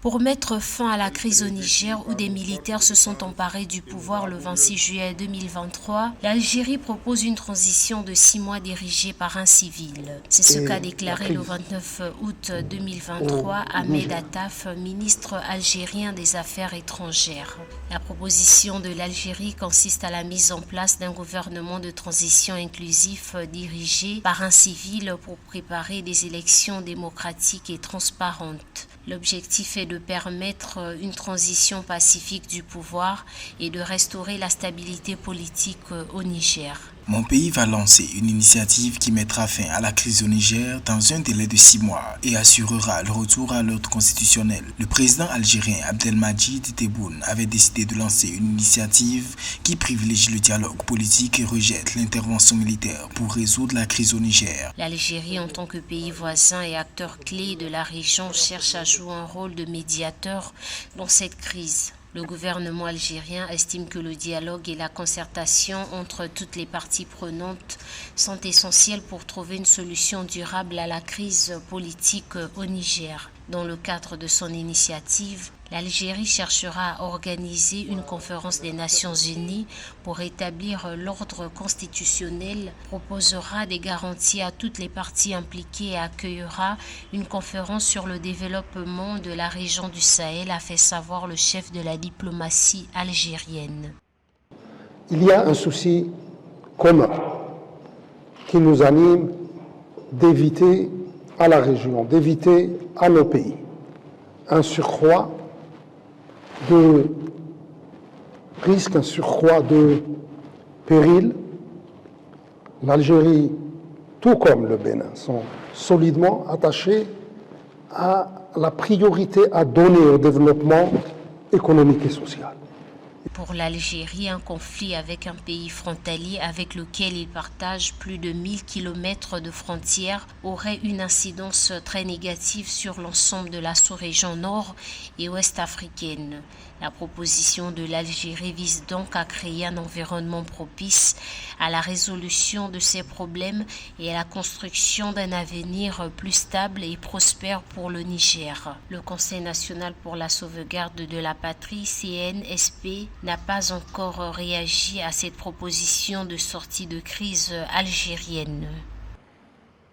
Pour mettre fin à la crise au Niger où des militaires se sont emparés du pouvoir le 26 juillet 2023, l'Algérie propose une transition de 6 mois dirigée par un civil. C'est ce qu'a déclaré le 29 août 2023 Ahmed Attaf, ministre algérien des Affaires étrangères. La proposition de l'Algérie consiste à la mise en place d'un gouvernement de transition inclusif dirigé par un civil pour préparer des élections démocratiques et transparentes. L'objectif est de permettre une transition pacifique du pouvoir et de restaurer la stabilité politique au Niger. Mon pays va lancer une initiative qui mettra fin à la crise au Niger dans un délai de 6 mois et assurera le retour à l'ordre constitutionnel. Le président algérien Abdelmadjid Tebboune avait décidé de lancer une initiative qui privilégie le dialogue politique et rejette l'intervention militaire pour résoudre la crise au Niger. L'Algérie, en tant que pays voisin et acteur clé de la région, cherche à jouer un rôle de médiateur dans cette crise. Le gouvernement algérien estime que le dialogue et la concertation entre toutes les parties prenantes sont essentiels pour trouver une solution durable à la crise politique au Niger. Dans le cadre de son initiative, l'Algérie cherchera à organiser une conférence des Nations Unies pour établir l'ordre constitutionnel, proposera des garanties à toutes les parties impliquées et accueillera une conférence sur le développement de la région du Sahel, a fait savoir le chef de la diplomatie algérienne. Il y a un souci commun qui nous anime d'éviter à la région, d'éviter à nos pays un surcroît de risques, un surcroît de périls. L'Algérie, tout comme le Bénin, sont solidement attachés à la priorité à donner au développement économique et social. Pour l'Algérie, un conflit avec un pays frontalier avec lequel il partage plus de 1000 km de frontières aurait une incidence très négative sur l'ensemble de la sous-région nord et ouest africaine. La proposition de l'Algérie vise donc à créer un environnement propice à la résolution de ces problèmes et à la construction d'un avenir plus stable et prospère pour le Niger. Le Conseil national pour la sauvegarde de la patrie, CNSP, n'a pas encore réagi à cette proposition de sortie de crise algérienne.